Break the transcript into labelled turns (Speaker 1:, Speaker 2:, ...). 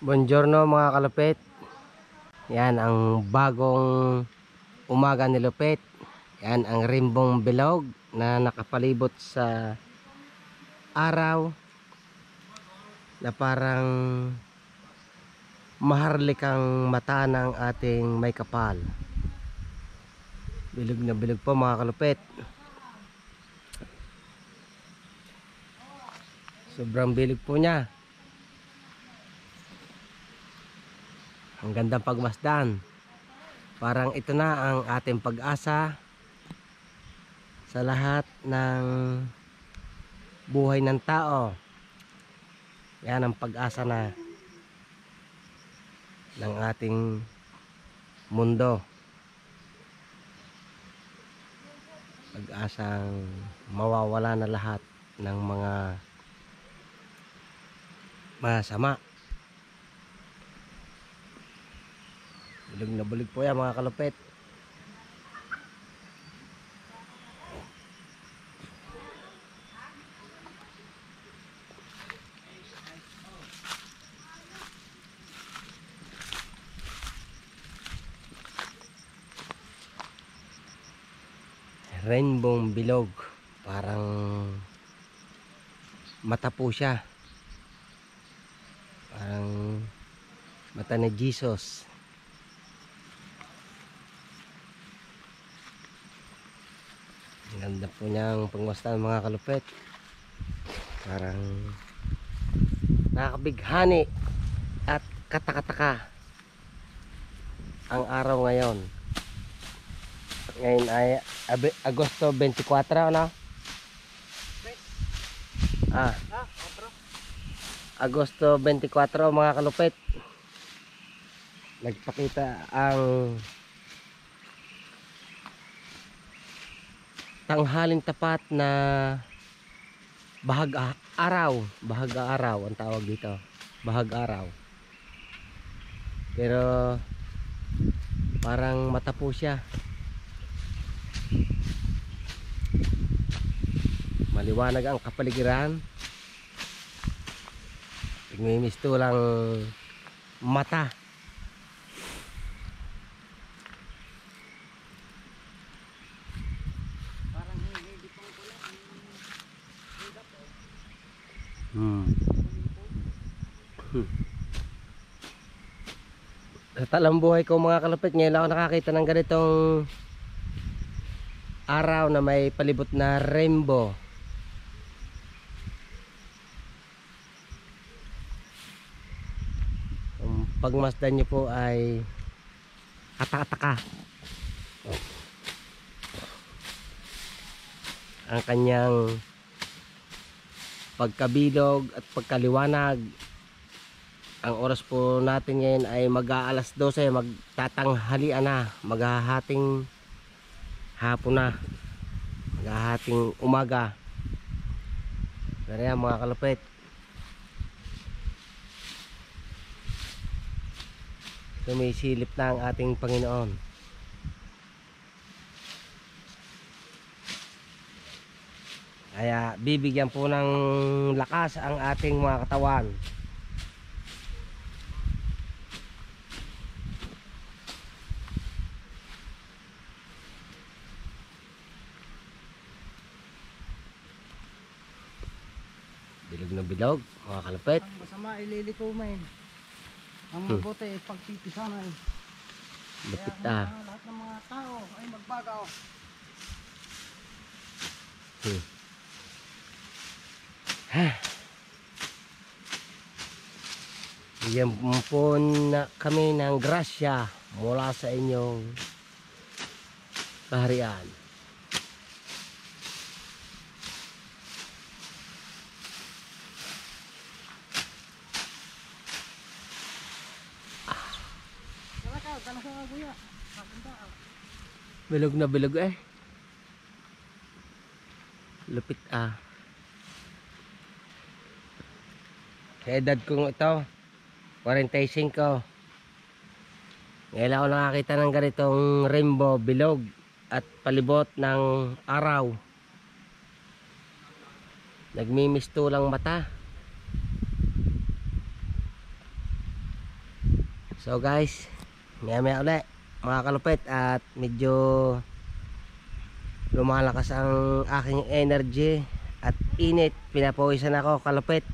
Speaker 1: Buongiorno mga kalupit. Yan ang bagong umaga ni Lupit. Yan ang rimbong bilog na nakapalibot sa araw na parang maharlikang mata ng ating may kapal. Bilog na bilog po mga kalupit. Sobrang bilog po niya. Ang gandang pagmasdan. Parang ito na ang ating pag-asa sa lahat ng buhay ng tao. Yan ang pag-asa na ng ating mundo. Pag-asang mawawala na lahat ng mga masama. Bulog na bulog po yan mga kalupit. Rainbow bilog. Parang mata po siya. Parang mata ni Jesus. Ang ganda po niyang pangmasdan mga kalupit. Parang nakakabighani at katakataka ang araw ngayon. Ngayon ay Agosto 24, ano? Agosto 24 mga kalupit. Nagpakita ang tanghaling tapat na bahag-araw ang tawag dito, bahag-araw. Pero parang mata po siya. Maliwanag ang kapaligiran. Nagmimisto lang mata. Sa talambuhay ko mga kalupit, ngayon ako nakakita ng ganitong araw na may palibot na rainbow. Ang pagmasdan nyo po ay katakataka. Ang kanyang pagkabilog at pagkaliwanag. Ang oras po natin ngayon ay mag-aalas 12, magtatanghalian na, maghahating hapon na, maghahating umaga. Pero yan mga kalupit, sumisilip na ang ating Panginoon. Kaya bibigyan po ng lakas ang ating mga katawan. Bilog na bilog mga kalupit.
Speaker 2: Ang masama ililiko man. Ang mabuti ay pagpipisa na.
Speaker 1: Lupit
Speaker 2: Kaya lahat ng mga tao ay magbagaw.
Speaker 1: Bigyan po na kami ng grasya mula sa inyong kaharian. Bilog na bilog eh. Lupit ah. Sa edad kong ito, 45. Ngayon ako nakakita ng ganitong rainbow bilog at palibot ng araw. Nagmimisto lang mata. So guys, maya ulit mga kalupit, at medyo lumalakas ang aking energy at init, pinapawisan ako kalupit.